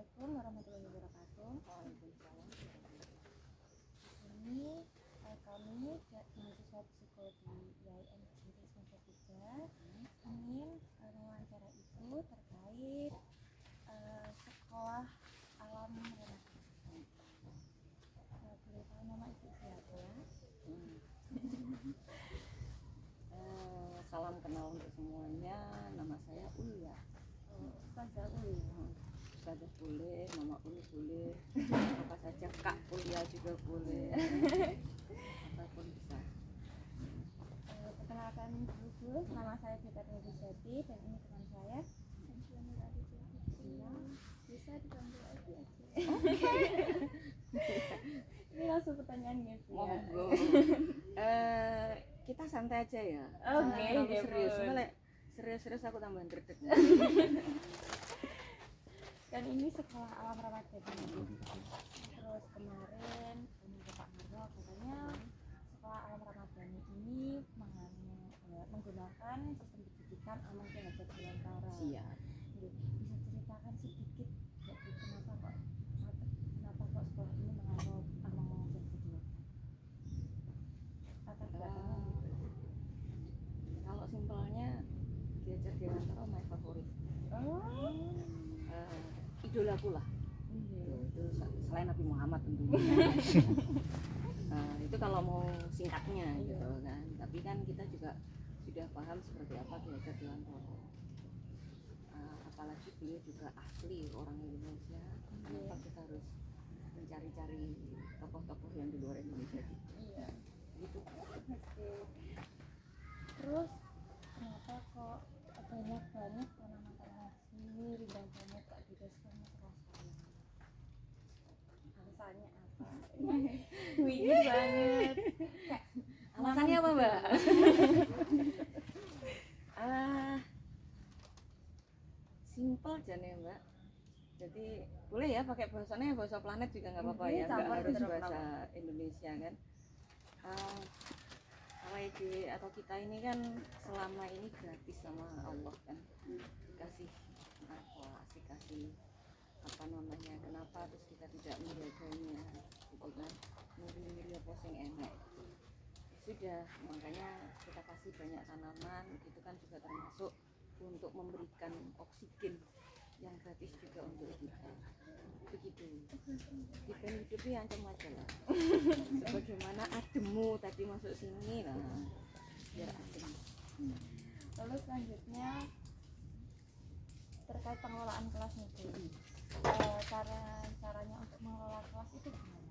Assalamualaikum warahmatullahi wabarakatuh. Waalaikumsalam. Ini kami mahasiswa psikologi IAIN semester 3 ingin mewawancara Ibu terkait sekolah alam Renata. Boleh tahu nama Ibu siapa? Salam kenal untuk semuanya. Nama saya Ulia. Ustazah Uli. Ustazah boleh, Mama Uli boleh, apa saja, Kak Ulia juga boleh. Apapun bisa. Perkenalkan dulu, nama saya Vita Tedisati dan ini teman saya. Bisa dipanggil Adi aja. Ini langsung pertanyaan gitu ya. Monggo. Kita santai aja ya. Oke, Jangan ya, serius. Bun. Soalnya serius aku tambah ndredeg. Dan ini sekolah alam Ramadan. Terus kemarin Pak Marno katanya sekolah alam Ramadan ini menggunakan sistem pendidikan aman kinerja Delantara. Siap. Bisa ceritakan sedikit kenapa kok sekolah ini menganut aman kinerja Delantara? Latar belakangnya gitu. Kalau simpelnya Diajar Delantara my favorit. Idolaku lah. Itu selain Nabi Muhammad tentunya. Itu kalau mau singkatnya gitu kan. Tapi kan kita juga sudah paham seperti apa Diajar Delantara. Apalagi beliau juga asli orang Indonesia. Kenapa kita harus mencari-cari tokoh-tokoh yang di luar Indonesia gitu. Iya. Gitu. Oke. Terus kenapa kok banyak banget tanaman-tanaman sini rindang banget kak dideskan rasanya? Alasannya apa? Wih banget. Alasannya apa, Mbak? Simple aja nih, Mbak. Jadi boleh ya pakai bahasanya bahasa planet juga nggak apa-apa ya, nggak harus bahasa Indonesia kan. Atau kita ini kan selama ini gratis sama Allah kan, dikasih kenapa terus kita tidak menjaganya gitu kan, milih apa sing enak sudah, makanya kita kasih banyak tanaman, itu kan juga termasuk untuk memberikan oksigen yang gratis juga untuk kita, begitu. Kita hidupnya ancam aja lah. Sebagaimana ademmu tadi masuk sini lah, biar adem. Lalu selanjutnya terkait pengelolaan kelas itu, caranya untuk mengelola kelas itu gimana?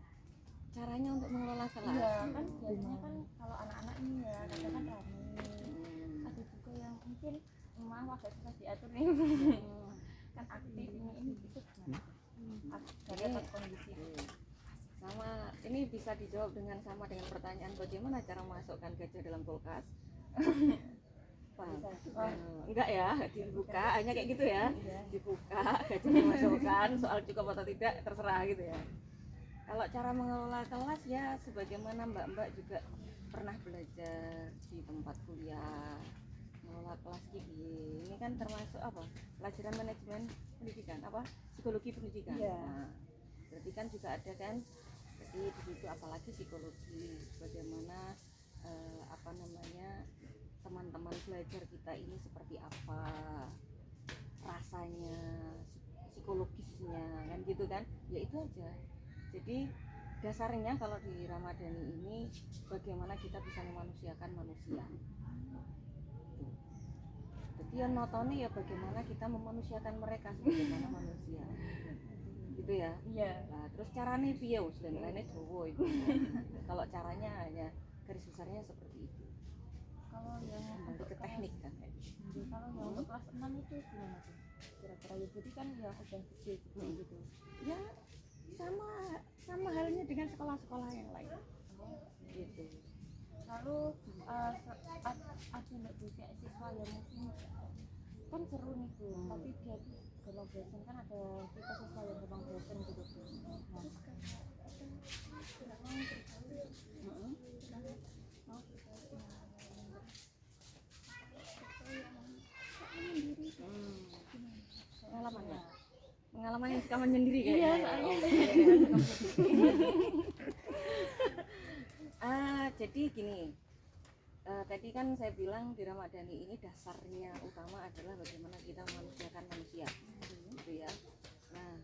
Caranya untuk mengelola kelas? Iya kan biasanya kan kalau anak-anak ini ya kadang kan rame, ada juga yang mungkin agak susah diatur nih. Kan aktif ini itu gimana? Dari dapat kondisi sama ini bisa dijawab sama dengan pertanyaan bagaimana cara masukkan gajah dalam kulkas. Enggak ya, dibuka hanya kayak gitu ya, dibuka gajah dimasukkan, soal cukup atau tidak terserah gitu ya. Kalau cara mengelola kelas ya sebagaimana mbak-mbak juga pernah belajar di tempat kuliah, mengelola kelas gini. Ini kan termasuk apa? Pelajaran manajemen pendidikan, apa? Psikologi pendidikan. Nah, berarti kan juga ada kan, jadi di situ apalagi psikologi, bagaimana teman-teman belajar kita ini seperti apa rasanya, psikologisnya kan gitu kan, ya itu aja. Jadi dasarnya kalau di Ramadhani ini bagaimana kita bisa memanusiakan manusia. Jadi yang notone ya bagaimana kita memanusiakan mereka sebagaimana manusia. Gitu ya. Iya. Nah, terus caranya piye wis lain-lainnya Jawa itu. Kalau caranya hanya garis besarnya seperti itu. Kalau yang kembali ke teknik kan. Kalau yang untuk kelas 6 itu gimana tuh? Kira-kira ya jadi kan yang udah gede gitu. Ya sama halnya dengan sekolah-sekolah yang lain. Gitu. Lalu ada nggak juga siswa yang mungkin kan seru nih tuh, tapi dia tuh gampang bosan, kan ada tipe siswa yang gampang bosan gitu tuh. pengalaman yang kamu sendiri kayaknya. Iya, ya. soalnya. Jadi gini, tadi kan saya bilang di Ramadhani ini dasarnya utama adalah bagaimana kita memanusiakan manusia, gitu ya. Nah,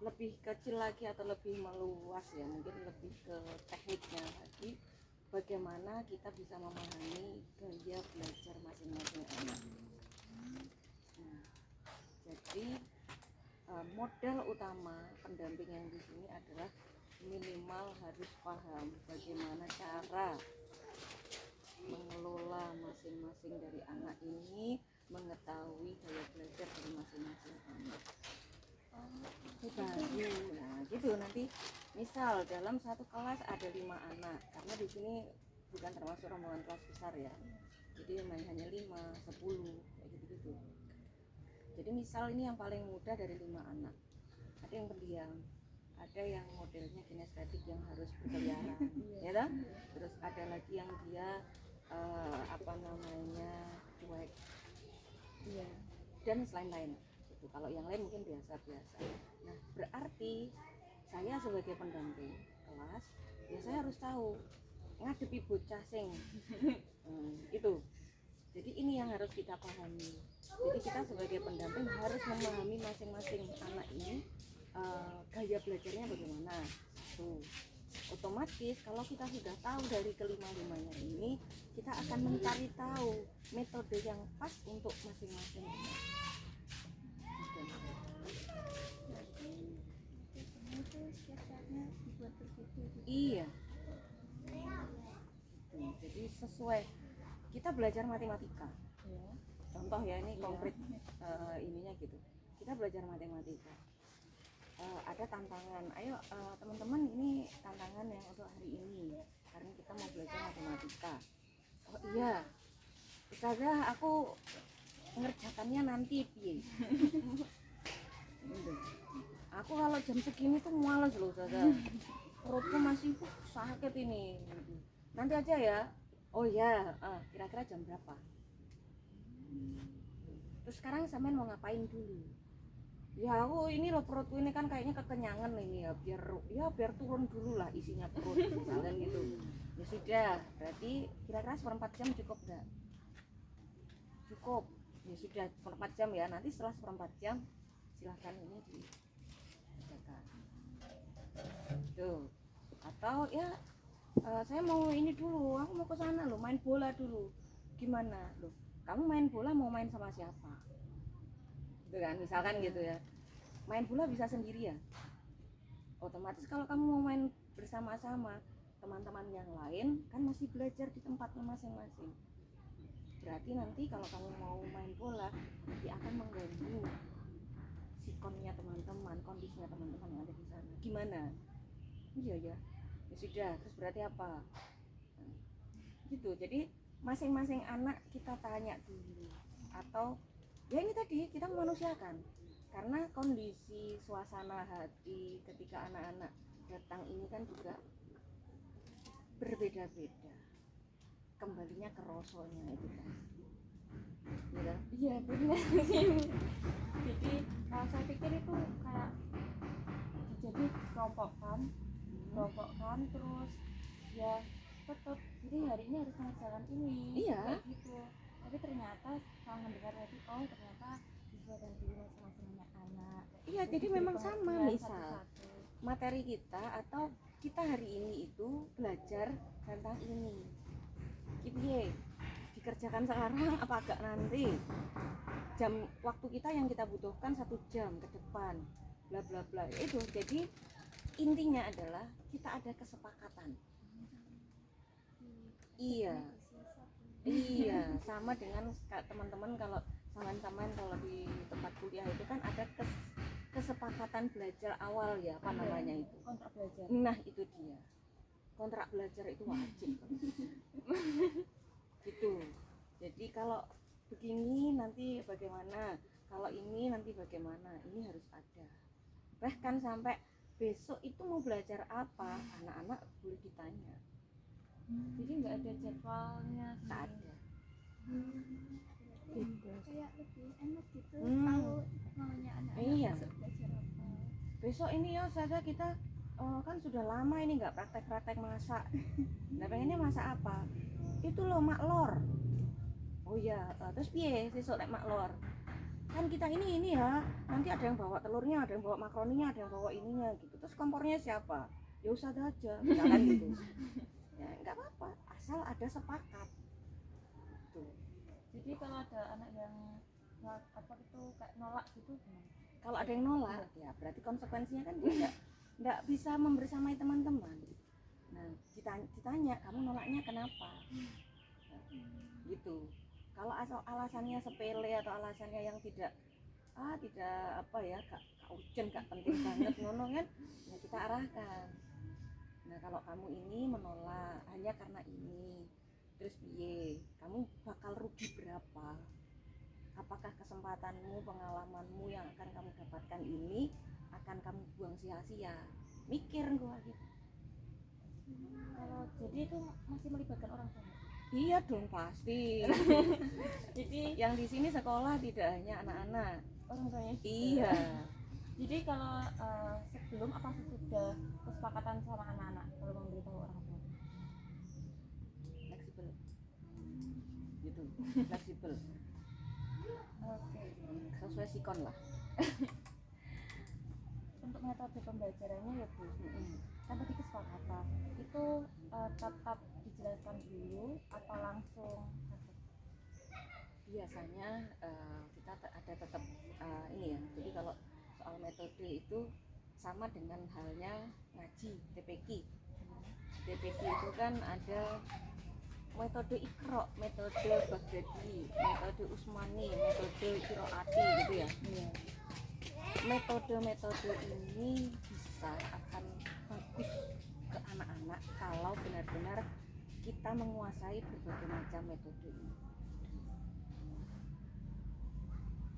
lebih kecil lagi atau lebih meluas ya, mungkin lebih ke tekniknya lagi, bagaimana kita bisa memahami gaya belajar masing-masing anak. Nah, jadi modal utama pendamping yang di sini adalah minimal harus paham bagaimana cara mengelola masing-masing dari anak ini, mengetahui gaya belajar dari masing-masing anak. Baru, nah gitu nanti misal dalam satu kelas ada 5 anak, karena di sini bukan termasuk rombongan kelas besar ya, jadi hanya 5, 10 kayak gitu-gitu. Jadi misal ini yang paling muda dari 5 anak, ada yang pendiam, ada yang modelnya kinestetik yang harus berkeliaran, ya kan? Terus ada lagi yang dia cuek, dan lain-lain. Gitu. Kalau yang lain mungkin biasa-biasa. Nah, berarti saya sebagai pendamping kelas, ya saya harus tahu ngadepi bocah sing itu. Jadi ini yang harus kita pahami. Jadi kita sebagai pendamping harus memahami masing-masing anak ini gaya belajarnya bagaimana. Tuh. Otomatis kalau kita sudah tahu dari kelima-limanya ini, kita akan mencari tahu metode yang pas untuk masing-masing anak. Iya. Jadi sesuai kita belajar matematika. Contoh ya, ini konkret ininya gitu. Kita belajar matematika. Ada tantangan. Ayo teman-teman, ini tantangan yang untuk hari ini karena kita mau belajar matematika. Oh iya. Ustazah, aku ngerjakannya nanti piye. Aku kalau jam segini tuh males loh Ustazah. Perutku masih sakit ini. Nanti aja ya. Oh ya, kira-kira jam berapa? Terus sekarang sampean mau ngapain dulu? Ya aku ini loh, perutku ini kan kayaknya kekenyangan ini ya, biar turun dulu lah isinya perut misalnya gitu. Ya sudah, berarti kira-kira seperempat jam cukup enggak? Cukup. Ya sudah, seperempat jam ya. Nanti setelah seperempat jam silahkan ini dikerjakan. Tuh. Atau ya saya mau ini dulu, aku mau ke sana loh, main bola dulu. Gimana loh? Kamu main bola mau main sama siapa? Gitu kan, misalkan gitu ya. Main bola bisa sendiri ya. Otomatis kalau kamu mau main bersama-sama teman-teman yang lain kan masih belajar di tempatnya masing-masing. Berarti nanti kalau kamu mau main bola nanti akan mengganggu sikonnya teman-teman, kondisinya teman-teman yang ada di sana. Gimana? Iya ya. Ya sudah, terus berarti apa? Gitu. Jadi masing-masing anak kita tanya dulu, atau ya ini tadi kita memanusiakan, karena kondisi suasana hati ketika anak-anak datang ini kan juga berbeda-beda, kembalinya ke rasonya itu kan ya. Iya benar. Jadi saya pikir itu kayak jadi kelompokkan terus ya tetap jadi hari ini harus mengerjakan ini. Iya. Kayak gitu. Tapi ternyata setelah mendengar tadi, oh ternyata siswa dan guru masing-masing anak. Iya, jadi memang sama. Misal satu-satu. materi kita atau kita hari ini itu belajar tentang ini. Gitu ya. Dikerjakan sekarang apa agak nanti? Jam waktu kita yang kita butuhkan 1 jam ke depan. Bla bla bla. Itu jadi intinya adalah kita ada kesepakatan. Iya, sama dengan teman-teman kalau saman-saman kalau di tempat kuliah itu kan ada kesepakatan belajar awal ya, apa namanya itu? Kontrak belajar. Nah itu dia, kontrak belajar itu wajib. Gitu. Jadi kalau begini nanti bagaimana, kalau ini nanti bagaimana, ini harus ada. Bahkan sampai besok itu mau belajar apa, anak-anak boleh ditanya. Jadi nggak ada jadwalnya, Tak ada. gitu. Kayak lebih enak gitu, Hmm. tahu maunya anak-anak. Iya. Iya. Belajar apa? Besok ini ya saja kita kan sudah lama ini nggak praktek-praktek masak. Nah pengennya masak apa? Itu loh maklor. Oh iya, terus piye sesuk nek maklor? Kan kita ini ya, nanti ada yang bawa telurnya, ada yang bawa makaroninya, ada yang bawa ininya gitu. Terus kompornya siapa? Ya usah aja, misalkan gitu. Ya nggak apa-apa, asal ada sepakat. Tuh. Jadi kalau ada anak yang apa itu kayak nolak gitu gimana? Kalau ada yang nolak, ya berarti konsekuensinya kan dia nggak bisa membersamai teman-teman. Nah, ditanya, kamu nolaknya kenapa? Nah, gitu. Kalau alasannya sepele atau alasannya yang tidak apa ya, gak urgent, gak penting banget ngono kan, ya kita arahkan. Nah, kalau kamu ini menolak hanya karena ini, terus piye? Kamu bakal rugi berapa? Apakah kesempatanmu, pengalamanmu yang akan kamu dapatkan ini akan kamu buang sia-sia? Mikir gua gitu. Kalau jadi itu masih melibatkan orang tua. Iya dong pasti. Jadi Yang di sini sekolah tidak hanya anak-anak. orang tuanya juga. Iya. Jadi kalau sebelum apa sesudah kesepakatan sama anak-anak kalau memberitahu orang tua? Fleksibel. Gitu. Fleksibel. Oke. Sesuai sikon lah. Untuk metode pembelajarannya ya Bu, kan tadi kesepakatan itu tetap dijelaskan dulu atau langsung Biasanya kita ada tetap ini ya. Jadi kalau soal metode itu sama dengan halnya ngaji TPQ. TPQ itu kan ada metode Iqra, metode Baghdadi, metode Usmani, metode Qiraati gitu ya. Iya. Metode-metode ini bisa akan bagus ke anak-anak kalau benar-benar kita menguasai berbagai macam metode ini.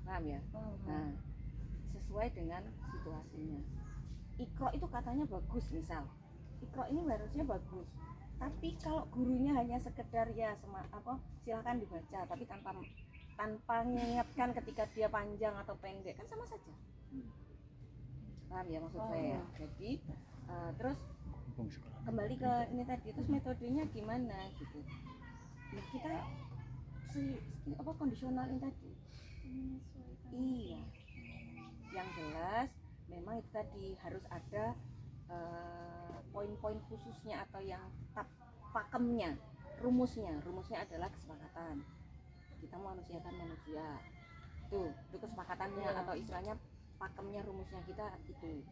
Paham ya? Nah, sesuai dengan situasinya. Iqra itu katanya bagus misal. Iqra ini harusnya bagus. Tapi kalau gurunya hanya sekedar ya silakan dibaca tapi tanpa mengingatkan ketika dia panjang atau pendek kan sama saja. Paham ya maksud saya? Jadi terus kembali ke ini tadi, terus metodenya gimana gitu. Nah, kita kondisionalin tadi. Iya. Yang jelas memang itu tadi harus ada poin-poin khususnya atau yang tetap pakemnya, rumusnya adalah kesepakatan. Kita manusiakan manusia. Itu kesepakatannya atau istilahnya pakemnya, rumusnya kita itu.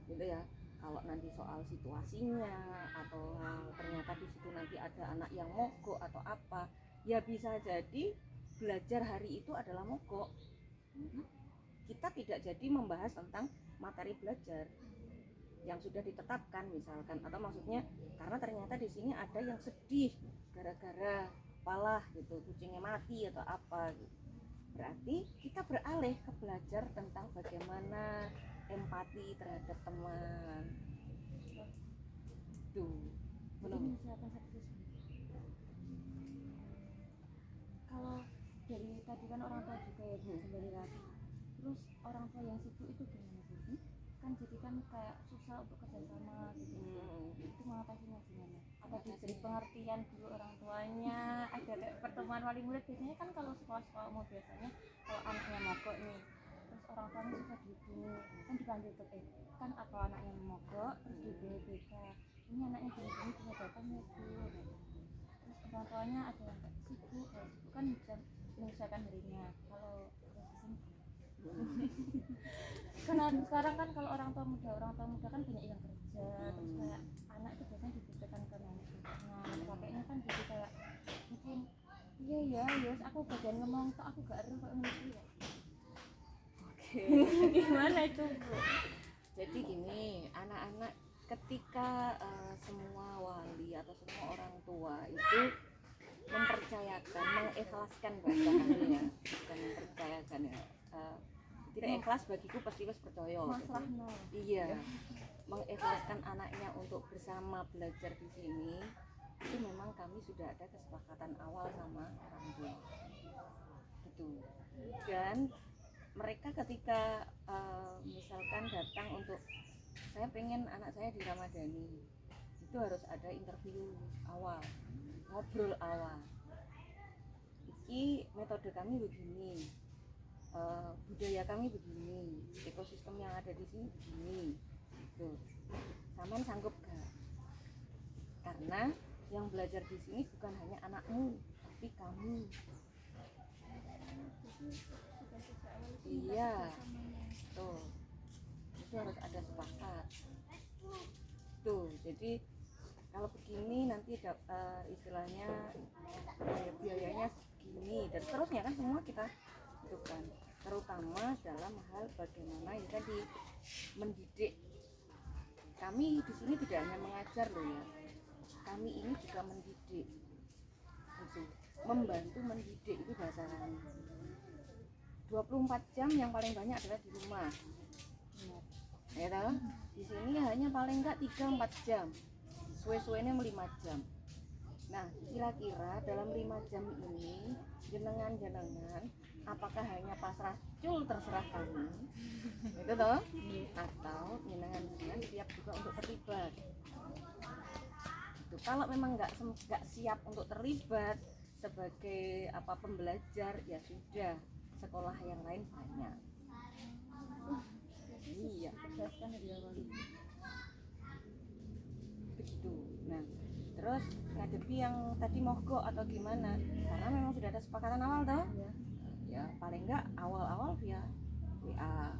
Gitu ya. Kalau nanti soal situasinya atau ternyata di situ nanti ada anak yang mogok atau apa, ya bisa jadi belajar hari itu adalah mogok. Kita tidak jadi membahas tentang materi belajar yang sudah ditetapkan misalkan, atau maksudnya karena ternyata di sini ada yang sedih gara-gara apalah gitu, kucingnya mati atau apa gitu. Berarti kita beralih ke belajar tentang bagaimana empati terhadap teman. Belum. Kalau dari tadi kan orang tua juga ya Bu, kembali lagi. Terus orang tua yang sibuk itu gimana Bu? Kan jadi kan kayak susah untuk kerjasama gitu. Itu mengatasinya gimana? Apa diberi pengertian dulu orang tuanya? Ada kayak pertemuan wali murid biasanya kan kalau sekolah-sekolah umum biasanya kalau anaknya mogok nih, terus orang tuanya susah dihubungi, kan dipanggil ke kan apa anaknya mogok terus di BPK ini anaknya gini-gini bisa datang ya Bu. Terus orang tuanya ada yang kayak sibuk, kalau sibuk kan bisa menyelesaikan harinya. Kalau di sini karena sekarang kan kalau orang tua muda kan banyak yang kerja, terus kayak anak itu biasanya diberikan ke nenek kakeknya kan jadi kayak mungkin iya ya aku bagian ngomong kok aku gak eruh kok ngerti ya. Oke. Gimana itu Bu? Jadi gini, anak-anak ketika semua wali atau semua orang tua itu mempercayakan, mengikhlaskan bacaannya ya, bukan mempercayakan ya. Tidak ikhlas bagiku pasti wis percaya. Iya. Mengikhlaskan anaknya untuk bersama belajar di sini itu memang kami sudah ada kesepakatan awal sama orang tua. Gitu. Dan mereka ketika misalkan datang untuk saya pengen anak saya diramadani, itu harus ada interview awal, ngobrol awal. Iki metode kami begini, budaya kami begini, ekosistem yang ada di sini begini. Tuh, Saman sanggup gak? Karena yang belajar di sini bukan hanya anakmu, tapi kamu. Iya, tuh, itu harus ada sepakat. Tuh, jadi kalau begini nanti istilahnya biayanya segini dan seterusnya kan semua kita hidupkan, terutama dalam hal bagaimana ya tadi mendidik. Kami di sini tidak hanya mengajar loh ya, kami ini juga mendidik, gitu. Membantu mendidik itu bahasa kami. 24 jam yang paling banyak adalah di rumah, ya toh? Di sini hanya paling enggak 3-4 jam, suwe-suwenya 5 jam. Nah, kira-kira dalam 5 jam ini jenengan apakah hanya pasrah cul terserah kami, itu toh? Atau jenengan siap juga untuk terlibat? Itu kalau memang nggak siap untuk terlibat sebagai pembelajar, ya sudah, sekolah yang lain banyak. Iya, begitu. Nah, terus ngadepi yang tadi mogok atau gimana, karena memang sudah ada sepakatan awal toh ya, paling enggak awal-awal via WA,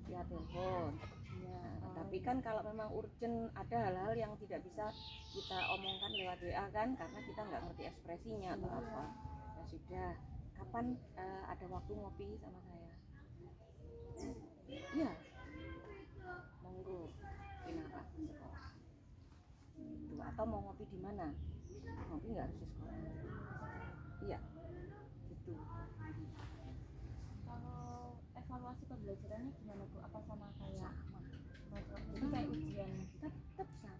via telepon ya. Tapi kan kalau memang urgent, ada hal-hal yang tidak bisa kita omongkan lewat WA kan, karena kita nggak ngerti ekspresinya atau apa, ya sudah, kapan ada waktu ngopi sama saya? Iya, monggo, kenapa sekolah itu, atau mau ngopi di mana? Ngopi nggak harus di sekolah. Iya, gitu. Kalau evaluasi pembelajarannya gimana Bu? Apa sama kayak Sama, jadi kayak ujian? tetap sama.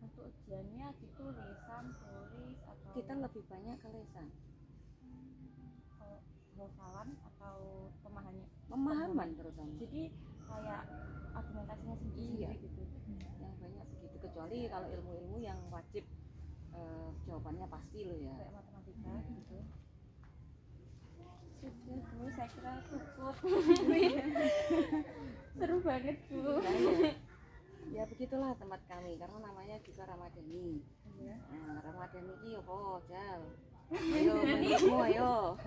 Untuk ujiannya gitu lisan, tulis atau Kita lebih banyak ke lesan, hafalan atau pemahaman terutama. Jadi kayak argumentasinya sendiri Iya. gitu. Yang banyak begitu, kecuali kalau ilmu-ilmu yang wajib jawabannya pasti loh ya. Kayak matematika gitu. Sudah Bu, saya kira cukup. Seru banget Bu. Nah, ya begitulah tempat kami, karena namanya juga Ramadhani. Iya. Nah, Ramadhani ini apa Jal? Ayo menurutmu, ayo.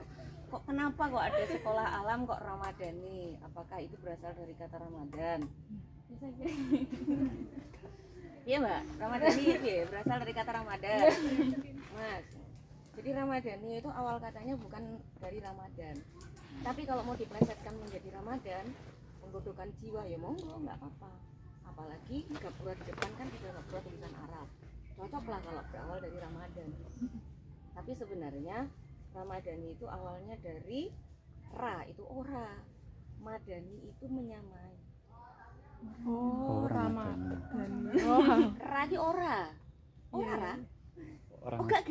Kok kenapa kok ada sekolah alam kok Ramadhani? Apakah itu berasal dari kata Ramadan? Bisa kira. Iya Mbak, Ramadhani itu ya berasal dari kata Ramadan. Mas, jadi Ramadhani itu awal katanya bukan dari Ramadan. Tapi kalau mau diplesetkan menjadi Ramadan, penggodokan jiwa ya monggo, nggak apa-apa. Apalagi gapura di depan kan juga gapura tulisan Arab. Cocok lah kalau berawal dari Ramadan. Tapi sebenarnya Ramadhani itu awalnya dari Ra, itu ora. Madani itu menyamai. Oh, Ramadan. Ra ki ora. Ora Ra. Orang Oh gak.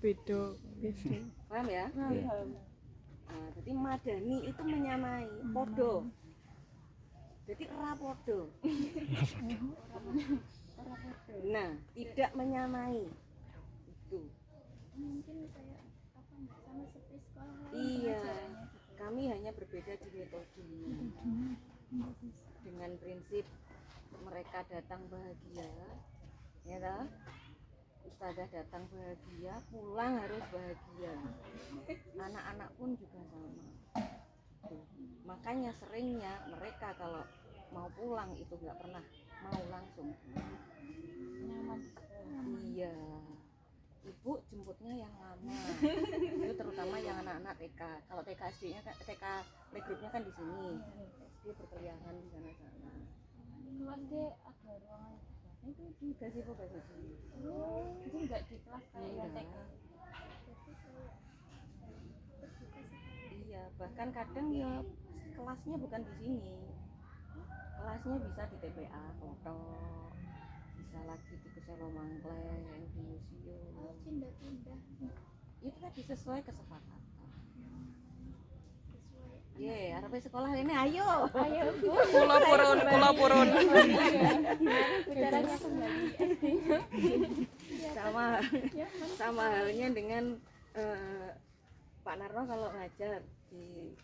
beda. Paham ya? Iya. Nah, jadi Madani itu menyamai, podo. Jadi Ra podo. Nah, tidak menyamai. Itu. Mungkin kayak apa nggak sama seperti sekolah lain. Iya. Pelajarannya gitu. Kami hanya berbeda di metode. Dengan prinsip mereka datang bahagia, ya toh? Ustazah datang bahagia, pulang harus bahagia. Anak-anak pun juga sama. Tuh. Makanya seringnya mereka kalau mau pulang itu nggak pernah mau langsung. Nyaman. Iya. Ibu jemputnya yang lama. Itu terutama yang anak-anak TK. Kalau TK SD-nya kan, TK playgroup-nya kan di sini. Dia berkeliaran di sana-sana. Kelas deh ada ruangan. Itu di gazebo. Oh, jadi nggak di kelas kayak yang Enggak. TK. Iya, bahkan kadang ya kelasnya bukan di sini. Kelasnya bisa di TPA, Koto, bisa lagi di Keselo Mangkleng, di museum. Oh, pindah-pindah Itu tadi sesuai kesepakatan. sesuai arepe sekolah ini ayo. Ayo Bu. Kula purun, kula purun. Gimana caranya kembali SD? Sama sama halnya dengan Pak Narno kalau ngajar di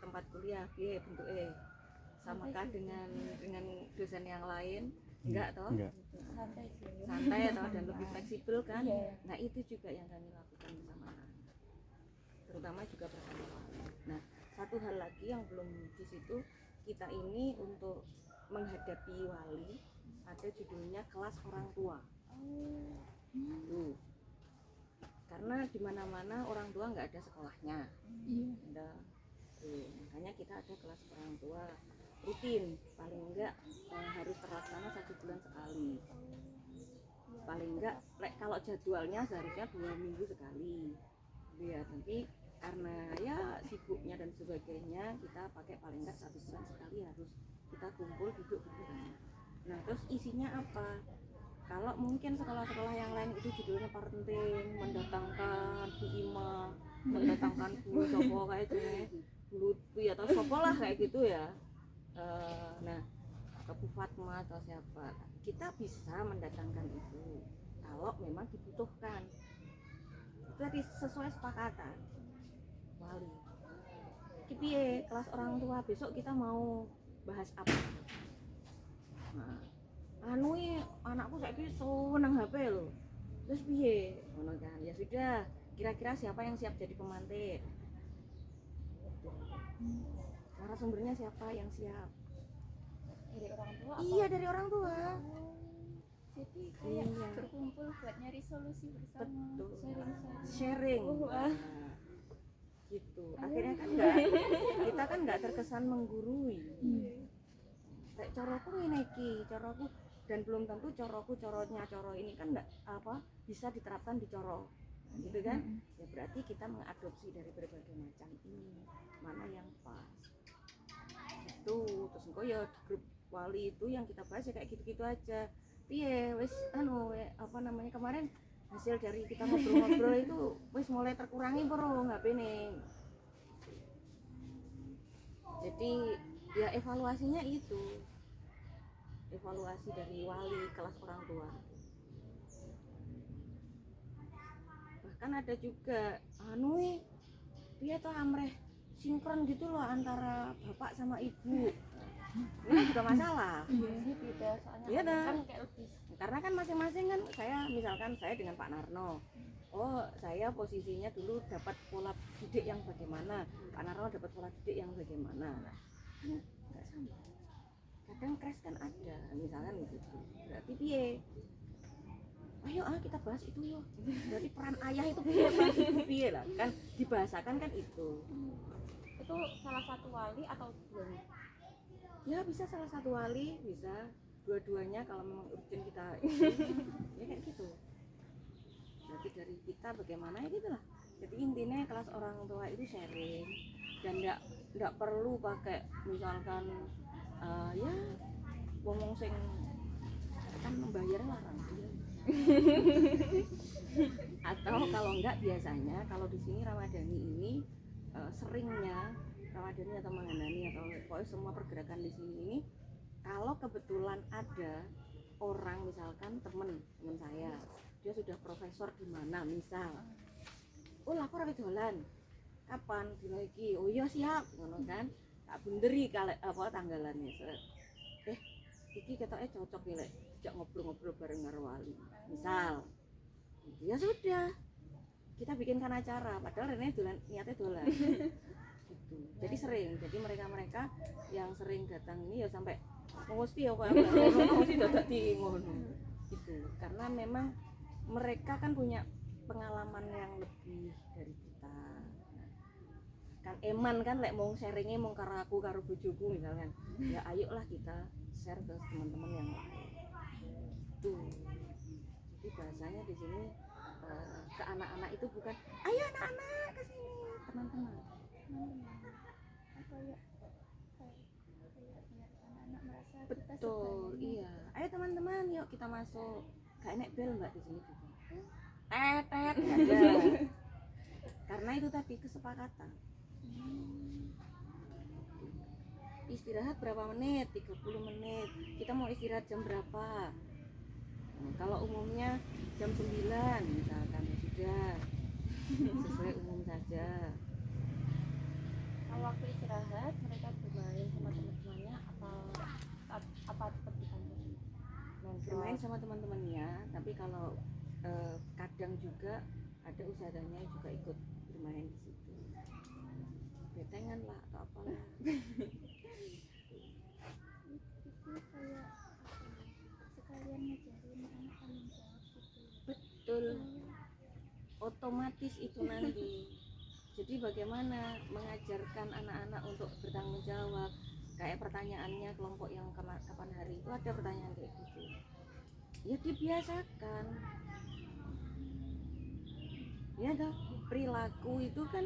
tempat kuliah piye bentuke? Samakah dengan dosen yang lain? Enggak toh? Enggak. Santai sih. Santai atau dan lebih fleksibel kan? Iya. Nah, itu juga yang kami lakukan bersama anak. Terutama juga bersama wali. Nah, satu hal lagi yang belum di situ, kita ini untuk menghadapi wali ada judulnya kelas orang tua. Tuh. Karena di mana-mana orang tua nggak ada sekolahnya. Ada. Tuh, makanya kita ada kelas orang tua rutin, paling enggak harus terlaksana 1 bulan sekali. Paling enggak kalau jadwalnya seharusnya 2 minggu sekali. Ya, tapi karena ya sibuknya dan sebagainya, kita pakai paling enggak 1 bulan sekali harus kita kumpul duduk bersama. Nah, terus isinya apa? Kalau mungkin sekolah-sekolah yang lain itu judulnya parenting, mendatangkan Bu Ima, mendatangkan Bu Sopo kayak gitu, Lutfi atau Sopo lah kayak gitu ya. Nah, ke Bu Fatma atau siapa, kita bisa mendatangkan itu kalau memang dibutuhkan. Itu tadi sesuai sepakatan wali. Piye kelas orang tua besok kita mau bahas apa? Nah, anakku saiki seneng HP lho. Terus piye? Ngono kan. Ya sudah, kira-kira siapa yang siap jadi pemantik? Narasumbernya siapa yang siap? Dari orang tua apa? Iya, dari orang tua. Jadi kayak Iya. berkumpul buat nyari solusi bersama. Betul. Sharing. Sharing. Wah. Nah, gitu. Akhirnya kan kita kan nggak terkesan menggurui. Kayak coroku ngene iki, coroku, dan belum tentu coro ini kan enggak bisa diterapkan di coro. Gitu kan? Ya berarti kita mengadopsi dari berbagai macam ini. Mana yang pas. Itu terus engko ya di grup wali itu yang kita bahas ya kayak gitu-gitu aja. Piye wis kemarin hasil dari kita ngobrol-ngobrol itu wis mulai terkurangi bro HP-ne. Jadi ya evaluasinya itu. Evaluasi dari wali kelas orang tua. Bahkan ada juga dia tuh amreh sinkron gitu loh antara bapak sama ibu. Ini juga masalah. Ini beda soalnya Iya dah. kan kayak lebih Karena kan masing-masing kan misalkan saya dengan Pak Narno. Oh, saya posisinya dulu dapat pola didik yang bagaimana, Pak Narno dapat pola didik yang bagaimana. Kan enggak sama. Kadang crash kan ada, misalkan gitu. Berarti piye? Ayo kita bahas itu yuk. Berarti peran ayah itu piye, peran ibu piye lah. Kan dibahasakan kan itu. itu salah satu wali atau duanya? Ya bisa salah satu wali, bisa dua-duanya kalau memang urgent kita ya kayak gitu. Berarti dari kita bagaimana ya gitu lah. Jadi intinya kelas orang tua itu sharing dan enggak perlu pakai misalkan ya ngomong sing kan membayar larang dia. Atau kalau enggak biasanya kalau di sini Ramadhani ini seringnya Ramadhani atau Mengandani atau pokoknya semua pergerakan di sini ini kalau kebetulan ada orang misalkan temen saya dia sudah profesor di mana misal, oh lapor apa dolan kapan dino iki, oh iya siap ngono kan, tak bunderi tanggalannya iki ketoknya cocok ya lek dijak ngobrol-ngobrol bareng karo wali misal, ya sudah kita bikinkan acara padahal Rene niatnya dolan gitu. Jadi sering, jadi mereka yang sering datang ini ya sampai mesti ya kok mesti dadak di ngono gitu, karena memang mereka kan punya pengalaman yang lebih dari kita kan, eman kan lek mau sharingnya mau karo aku karo bojoku misalkan ya ayolah kita share ke teman-teman yang lain tuh. Jadi bahasanya di sini ke anak-anak itu bukan ayo anak-anak ke sini, teman-teman kayak anak-anak merasa kita betul sebagai iya, ayo teman-teman yuk kita masuk, gak enek bel mbak di sini juga tet karena itu tadi kesepakatan. istirahat berapa menit, 30 menit, kita mau istirahat jam berapa. Kalau umumnya jam 9 misalkan, ya sudah sesuai umum saja. Kalau waktu istirahat mereka bermain sama teman-temannya apa tetap di kampus? Bermain sama teman-temannya, tapi kalau kadang juga ada usahanya juga ikut bermain di situ, betengan lah atau apalah. Itu kayak sekalian ngajarin anak tanggung jawab gitu. Betul, otomatis itu nanti. Jadi bagaimana mengajarkan anak-anak untuk bertanggung jawab, kayak pertanyaannya kelompok yang kapan hari itu ada pertanyaan kayak gitu, ya dibiasakan ya toh. Perilaku itu kan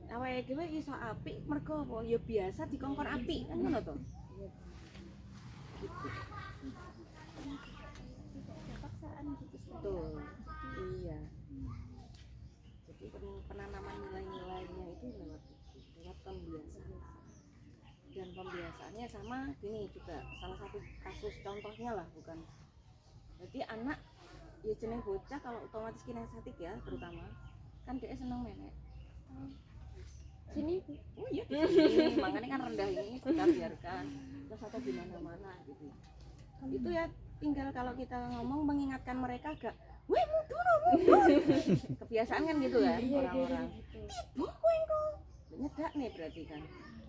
awake dhewe iso apik mergo apa ya biasa dikongkon apik kan ngono to. Gitu. Tidak ada paksaan gitu. Betul. Iya. Jadi penanaman nilai-nilainya itu lewat pembiasaan. Dan pembiasaannya sama gini juga, salah satu kasus contohnya lah, bukan. Jadi anak ya jeneng bocah kalau otomatis kinestetik ya terutama kan dia seneng menek. Sini Oh iya di sini, makanya kan rendah ini kita biarkan terus atau di mana-mana gitu. Itu ya tinggal kalau kita ngomong mengingatkan mereka agak, weh mundur. Kebiasaan kan gitu kan orang-orang. Tiba kowe engko. Nyedak nih berarti kan.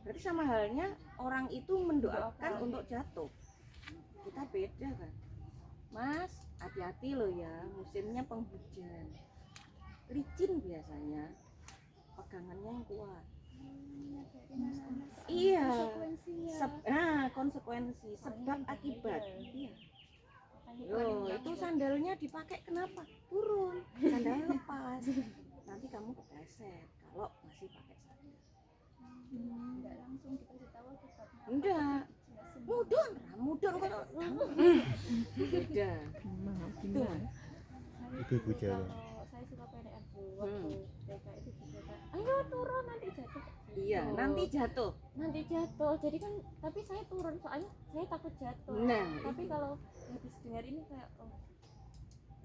Berarti sama halnya orang itu mendoakan untuk jatuh. Kita beda kan. Mas, hati-hati loh ya, musimnya penghujan. Licin biasanya. Pegangannya yang kuat. Iya. Konsekuensi sebab akibat. Iya. Loh, itu sandalnya dipakai kenapa? Turun. Sandalnya lepas. Nanti kamu kepleset kalau masih pakai sandal. enggak langsung dikasih tahu akibatnya. Enggak. Mudun kalau beda. Itu. Ibu-ibu Jawa. Kalau saya suka PDR waktu TK itu juga kan, ayo turun nanti jatuh. Iya, nanti jatuh. Nanti jatuh. Jadi kan, tapi saya turun soalnya saya takut jatuh. Nah, tapi kalau habis dengar ini kayak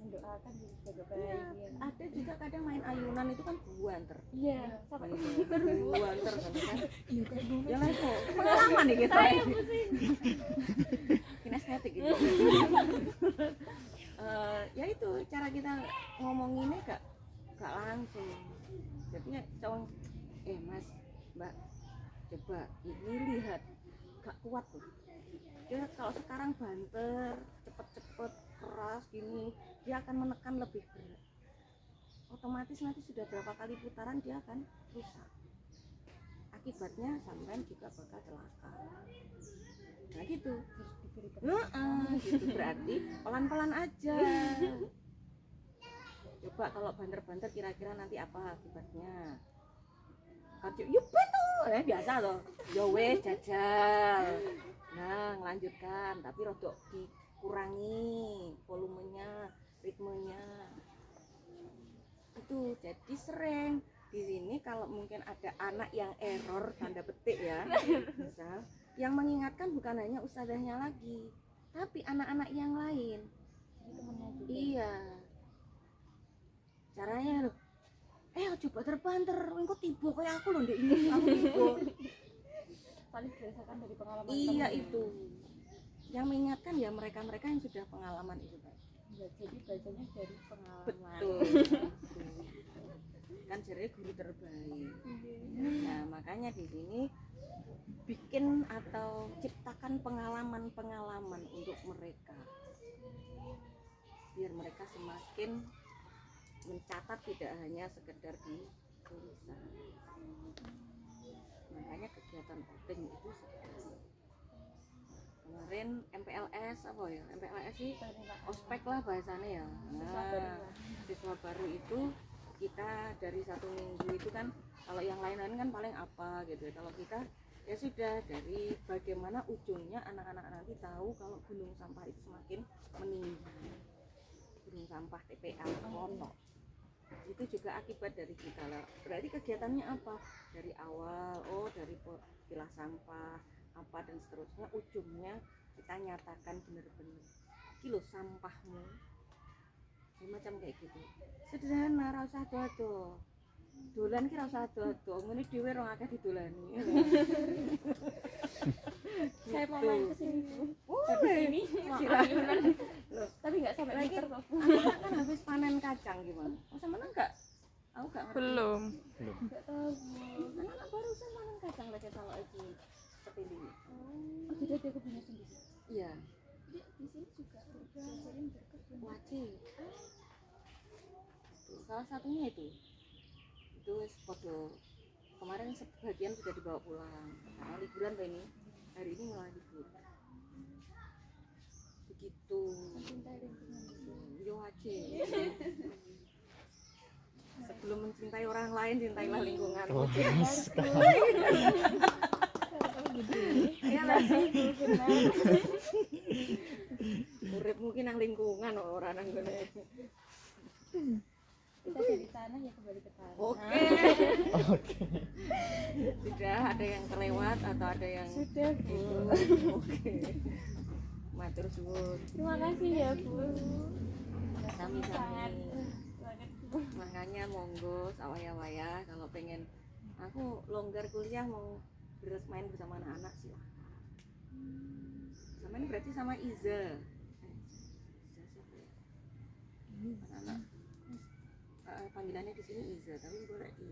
mendoakan jadi jaga baik. iya, ada juga kadang main ayunan itu kan buanter. Iya, sampai Buanter kan. iya kayak gue. Ya lah itu pengalaman nih kita. Saya pusing. Kinestetik gitu. Ya itu cara kita ngomonginnya gak langsung. Jadi ya cowok, mas, mbak, coba ini lihat, gak kuat tuh. Dia kalau sekarang banter, cepet-cepet, keras gini, dia akan menekan lebih berat. Otomatis nanti sudah berapa kali putaran dia akan rusak. Akibatnya sampai juga bakal celaka. Nah gitu. Gitu berarti pelan-pelan aja. Coba kalau banter-banter kira-kira nanti apa akibatnya? Kajuk yuk bantu, biasa loh. Ya wes jajal. Nah ngelanjutkan, tapi rodok dikurangi volumenya, ritmenya. Itu jadi sering di sini kalau mungkin ada anak yang error tanda petik ya, misal yang mengingatkan bukan hanya ustazahnya lagi, tapi anak-anak yang lain. Iya. Caranya loh, coba terbanter, engko tiba kayak aku loh ndek ini, aku tiba. Paling berdasarkan dari pengalaman. Iya itu. Yang mengingatkan ya mereka-mereka yang sudah pengalaman itu kan. Ya, jadi bacanya dari pengalaman. Betul. Kan jadi guru terbaik. Nah, makanya di sini bikin atau ciptakan pengalaman-pengalaman untuk mereka. Biar mereka semakin mencatat tidak hanya sekedar di tulisan. Makanya kegiatan outing itu sekarang. Kemarin MPLS apa ya? MPLS sih ospek lah bahasanya ya. Nah, siswa baru itu kita dari 1 minggu itu kan, kalau yang lain-lain kan paling apa gitu. Kalau kita ya sudah dari bagaimana ujungnya anak-anak nanti tahu kalau gunung sampah itu semakin meninggi. Gunung sampah TPA Lono. Itu juga akibat dari kita lah. Berarti kegiatannya apa? Dari awal, dari pilah sampah, apa dan seterusnya, ujungnya kita nyatakan bener-bener iki lho sampahmu. Ya, macam kayak gitu. Sederhana, ra usah ado-ado. Dolan ki ra usah ado-ado, ngene dhewe rong akeh didolani. Saya mau main ke sini Bu. Ini Loh, tapi nggak sampai Lagi- meter kok. aku kan habis panen kacang gimana? Masa mana enggak? Aku enggak ngerti. Belum. Nggak tahu Bu. Anak-anak barusan panen kacang lagi kalau lagi seperti ini. Oh, jadi ada kebunnya sendiri. Iya, Di sini juga diajarin berkebun. wajib. Salah satunya itu wis podo kemarin sebagian sudah dibawa pulang karena liburan tuh ini, hari ini malah libur begitu. Mencintai lingkungan Bu. Ya wajib. Sebelum mencintai orang lain, cintailah lingkungan. Oh, sekali. Iya lah sih, benar. Urip mungkin nang lingkungan ora nang ngene. Kita dari tanah ya kembali ke tanah. Oke. Sudah ada yang kelewat atau ada yang Sudah Bu. Oke. Matur suwun. Terima kasih ya Bu. Sami-sami. Sangat banget Bu. Makanya monggo sawaya-waya kalau pengen aku longgar kuliah mau bermain bersama anak-anak silahkan. Sama ini berarti sama Iza. Iza siapa ya? Anak-anak panggilannya di sini Iza, tapi boleh di